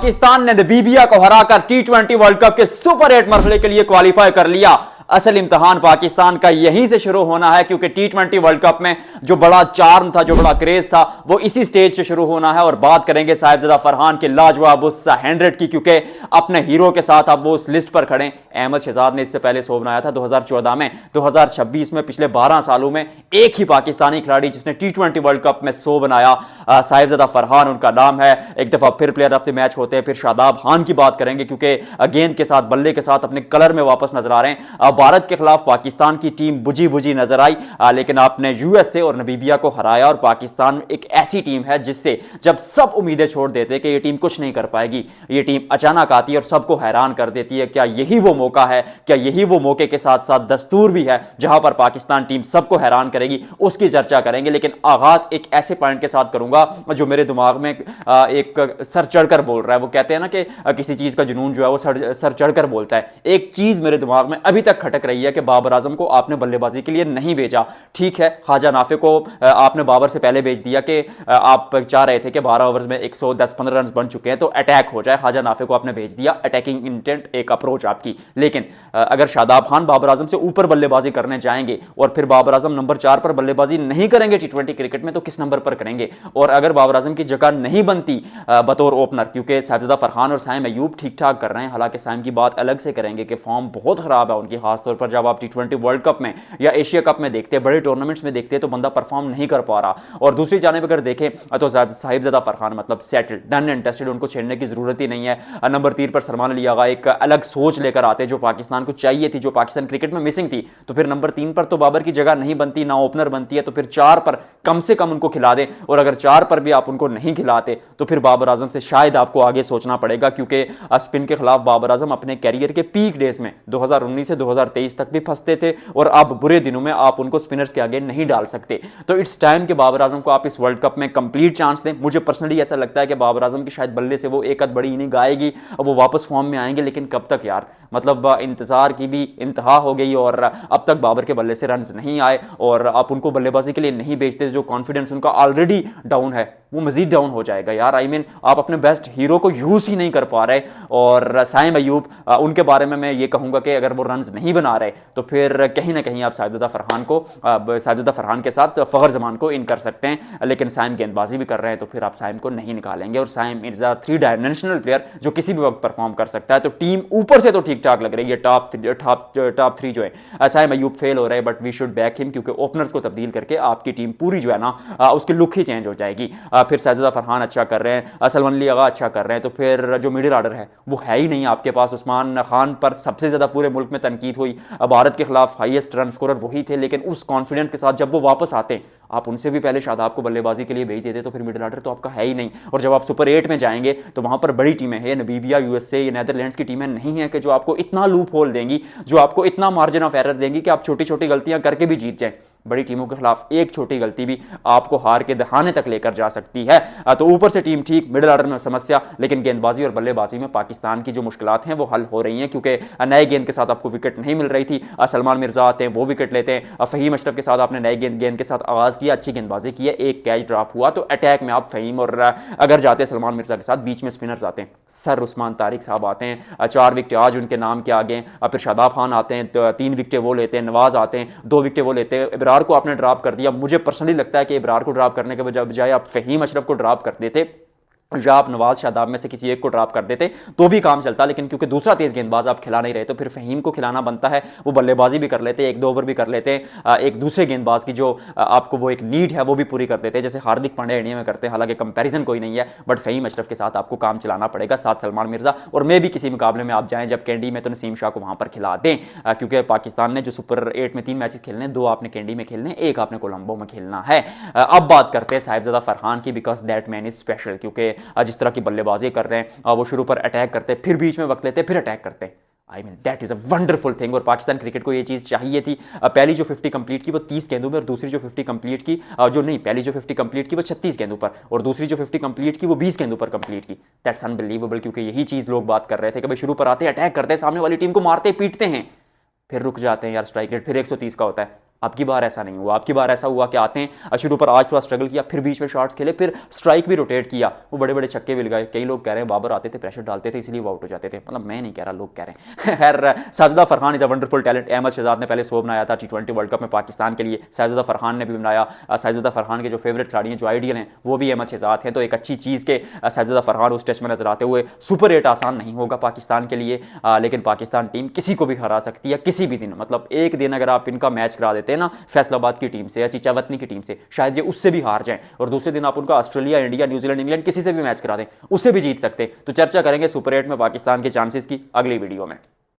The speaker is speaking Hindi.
पाकिस्तान ने नबीबिया को हराकर टी20 वर्ल्ड कप के सुपर 8 मरहले के लिए क्वालिफाई कर लिया। असल इम्तिहान पाकिस्तान का यहीं से शुरू होना है, क्योंकि टी20 वर्ल्ड कप में जो बड़ा चार्म था, जो बड़ा क्रेज था, वो इसी स्टेज से शुरू होना है। और बात करेंगे साहिबजादा फरहान के लाजवाब उस 100 की, क्योंकि अपने हीरो के साथ अब वो उस लिस्ट पर खड़े। अहमद शहजाद ने इससे पहले 100 बनाया था 2014 में, 2026 में, पिछले 12 सालों में एक ही पाकिस्तानी खिलाड़ी जिसने टी20 वर्ल्ड कप में 100 बनाया, साहिबजादा फरहान उनका नाम है। एक दफा फिर प्लेयर ऑफ द मैच होते हैं। फिर शादाब खान की बात करेंगे, क्योंकि गेंद के साथ, बल्ले के साथ अपने कलर में वापस नजर आ रहे हैं। भारत के खिलाफ पाकिस्तान की टीम बुझी बुझी नजर आई, लेकिन आपने यूएसए और नबीबिया को हराया। और पाकिस्तान एक ऐसी टीम है जिससे जब सब उम्मीदें छोड़ देते कि ये टीम कुछ नहीं कर पाएगी, ये टीम अचानक आती है और सबको हैरान कर देती है। क्या यही वो मौका है? क्या यही वो मौके के साथ साथ दस्तूर भी है जहां पर पाकिस्तान टीम सबको हैरान करेगी? उसकी चर्चा करेंगे, लेकिन आगाज एक ऐसे पॉइंट के साथ करूंगा जो मेरे दिमाग में एक सर चढ़कर बोल रहा है। वो कहते हैं ना कि किसी चीज का जुनून जो है वो सर चढ़कर बोलता है। एक चीज मेरे दिमाग में अभी तक खटक रही है कि बाबर आजम को आपने बल्लेबाजी के लिए नहीं भेजा। ठीक है, ख्वाजा नाफे को आपने बाबर से पहले भेज दिया कि आप चाह रहे थे कि 12 ओवर्स में 110-15 रन बन चुके हैं तो अटैक हो जाए। ख्वाजा नाफे को आपने भेज दिया, अटैकिंग इंटेंट एक अप्रोच आपकी। लेकिन अगर शादाब खान बाबर आजम से ऊपर बल्लेबाजी करने जाएंगे और फिर बाबर आजम नंबर 4 पर बल्लेबाजी नहीं करेंगे टी20 क्रिकेट में, तो किस नंबर पर करेंगे? और अगर बाबर आजम की जगह नहीं बनती बतौर ओपनर, क्योंकि साहिबजादा फरहान और साइम अयूब ठीक ठाक कर रहे हैं, हालांकि साइम की बात अलग से करेंगे कि फॉर्म बहुत खराब है उनकी, खासतौर पर जब आप टी20 वर्ल्ड कप में या एशिया कप में देखते हैं, बड़े टूर्नामेंट्स में देखते हैं, तो बंदा परफॉर्म नहीं कर पा रहा। और दूसरी जानिब अगर देखें तो साहिबजादा फरहान मतलब सेटल्ड, डन एंड टेस्टेड, उनको छेड़ने की जरूरत ही नहीं है। नंबर 3 पर सलमान अली आगा एक अलग सोच लेकर आते जो पाकिस्तान को चाहिए थी, जो पाकिस्तान क्रिकेट में मिसिंग थी। तो फिर नंबर 3 पर तो बाबर की जगह नहीं बनती, ना ओपनर बनती है, तो फिर 4 पर कम से कम उनको खिला दें। और अगर 4 पर भी आप उनको नहीं खिलाते तो फिर बाबर आजम से शायद आपको आगे सोचना पड़ेगा, क्योंकि स्पिन के खिलाफ बाबर आजम अपने कैरियर के पीक डेज में 2019 से 2023 तक भी फंसते थे, और अब बुरे दिनों में आप उनको स्पिनर्स के आगे नहीं डाल सकते। तो इट्स टाइम कि बाबर आजम को आप इस वर्ल्ड कप में कंप्लीट चांस दें। मुझे पर्सनली ऐसा लगता है कि बाबर आजम की शायद बल्ले से वो एक आध बड़ी इनिंग आएगी, वो वापस फॉर्म में आएंगे, लेकिन कब तक यार? मतलब इंतजार की भी इंतहा हो गई और अब तक बाबर के बल्ले से रन्स नहीं आए और आप उनको बल्लेबाजी के लिए नहीं भेजते। जो कॉन्फिडेंस उनका ऑलरेडी डाउन है वो मजीद डाउन हो जाएगा यार। आई मीन आप अपने बेस्ट हीरो को यूज ही नहीं कर पा रहे। और साइम अयूब, उनके बारे में मैं ये कहूंगा कि अगर वो रन्स नहीं बना रहे तो फिर कहीं ना कहीं आप साहिबजादा फरहान के साथ फखर जमान को इन कर सकते हैं। लेकिन साइम गेंदबाजी भी कर रहे हैं तो फिर आप साइम को नहीं निकालेंगे। और साइम मिर्जा 3 डायमेंशनल प्लेयर जो किसी भी वक्त परफॉर्म कर सकता है। तो टीम ऊपर से तो ठीक ठाक लग रही है, टॉप 3 जो है। साइम अयूब फेल हो रहे हैं, but we should back him, क्योंकि ओपनर्स को तब्दील करके आपकी टीम पूरी जो है ना उसकी लुक ही चेंज हो जाएगी। फिर साहिबजादा फरहान अच्छा कर रहे हैं, सलमान अली आगा अच्छा कर रहे हैं, तो फिर जो मिडिल ऑर्डर है वो है ही नहीं आपके पास। उस्मान खान पर सबसे ज्यादा पूरे मुल्क में तनकीद हुई, भारत के खिलाफ हाईएस्ट रन स्कोरर वही थे, लेकिन उस कॉन्फिडेंस के साथ जब वो वापस आते, आप उनसे भी पहले शादाब को बल्लेबाजी के लिए भेज देते, तो फिर मिडिल ऑर्डर तो आपका है ही नहीं। और जब आप सुपर 8 में जाएंगे तो वहां पर बड़ी टीमें हैं, नबीबिया, यूएसए, या नेदरलैंड्स की टीमें नहीं है कि जो आपको इतना लूप होल देंगी, जो आपको इतना मार्जिन ऑफ एरर देंगी कि आप छोटी छोटी गलतियां करके भी जीत जाएं। बड़ी टीमों के खिलाफ एक छोटी गलती भी आपको हार के दहाने तक लेकर जा सकती है। तो ऊपर से टीम ठीक, मिडिल ऑर्डर में समस्या, लेकिन गेंदबाजी और बल्लेबाजी में पाकिस्तान की जो मुश्किलात हैं वो हल हो रही हैं, क्योंकि नए गेंद के साथ आपको विकेट नहीं मिल रही थी। सलमान मिर्जा आते हैं, वो विकेट लेते हैं। फहीम अशरफ के साथ आपने नए गेंद के साथ आगाज किया, अच्छी गेंदबाजी की है, एक कैच ड्रॉप हुआ, तो अटैक में आप फहीम और अगर जाते हैं सलमान मिर्जा के साथ, बीच में स्पिनर्स आते हैं, सर उस्मान तारिक साहब आते हैं, 4 विकेट आज उनके नाम के आगे। फिर शादाब खान आते हैं, 3 विकेट वो लेते हैं, नवाज आते हैं, 2 विकेट वो लेते हैं, इब्रार को आपने ड्रॉप कर दिया। मुझे पर्सनली लगता है कि इब्रार को ड्रॉप करने के बजाय आप फहीम अशरफ को ड्रॉप कर देते, या आप नवाज शादाब में से किसी एक को ड्रॉप कर देते तो भी काम चलता। लेकिन क्योंकि दूसरा तेज गेंदबाज आप खिला नहीं रहे, तो फिर फहीम को खिलाना बनता है। वो बल्लेबाजी भी कर लेते, 1-2 ओवर भी कर लेते हैं, एक दूसरे गेंदबाज की जो आपको वो एक नीड है वो भी पूरी कर देते हैं, जैसे हार्दिक पांड्या इंडिया में करते हैं। हालांकि कंपैरिजन कोई नहीं है, बट फहीम अशरफ के साथ आपको काम चलाना पड़ेगा, साथ सलमान मिर्जा। और मैं भी किसी मुकाबले में आप जाएं जब कैंडी में, तो नसीम शाह को वहां पर खिला दें, क्योंकि पाकिस्तान ने जो सुपर 8 में 3 मैचेस खेलने, 2 आपने कैंडी में खेलने, 1 आपने कोलंबो में खेलना है। अब बात करते हैं साहिबजादा फरहान की, because that man is special, क्योंकि जिस तरह की बल्लेबाजी कर रहे हैं, वो शुरू पर अटैक करते, फिर बीच में वक्त लेते, फिर अटैक करते। I mean that is a wonderful thing. और पाकिस्तान क्रिकेट को ये चीज चाहिए थी। पहली जो 50 कंप्लीट की वो 30 गेंदों में, और दूसरी जो 50 कंप्लीट की पहली जो 50 कंप्लीट की वो 36 गेंदों पर, और दूसरी जो 50 कंप्लीट की वो 20 गेंदों पर कंप्लीट की। दैट्स अनबिलीवेबल, क्योंकि यही चीज लोग बात कर रहे थे कि भाई शुरू पर आते, अटैक करते हैं, सामने वाली टीम को मारते पीटते हैं, फिर रुक जाते हैं यार, स्ट्राइक रेट फिर 130 का होता है, अब की बार ऐसा नहीं हुआ। अब की बार ऐसा हुआ कि आते हैं शुरू पर आज थोड़ा स्ट्रगल किया, फिर बीच में शॉट्स खेले, फिर स्ट्राइक भी रोटेट किया, वो बड़े बड़े छक्के मिल गए। कई लोग कह रहे हैं बाबर आते थे, प्रेशर डालते थे, इसलिए वो आउट हो जाते थे। मतलब मैं नहीं कह रहा, लोग कह रहे हैं। खैर, Sajida Farhan is a wonderful talent. Ahmed Shahzad ने पहले 100 बनाया था T20 वर्ल्ड कप में पाकिस्तान के लिए, साजिदा फरहान ने भी बनाया। साजिदा फरहान के जो फेवरेट खिलाड़ी हैं, जो आइडियल हैं, वो भी अहमद शहजाद हैं। तो एक अच्छी चीज़ के साजिदा फरहान उस टेस्ट में नजर आते हुए। सुपर 8 आसान नहीं होगा पाकिस्तान के लिए, लेकिन पाकिस्तान टीम किसी को भी हरा सकती है किसी भी दिन। मतलब एक दिन अगर आप इनका मैच करा देते हैं ना फैसलाबाद की टीम से या चिचावतनी की टीम से, शायद ये उससे भी हार जाएं, और दूसरे दिन आप उनका ऑस्ट्रेलिया, इंडिया, न्यूजीलैंड, इंग्लैंड किसी से भी मैच करा दें, उससे भी जीत सकते। तो चर्चा करेंगे सुपर 8 में पाकिस्तान के चांसेस की अगली वीडियो में।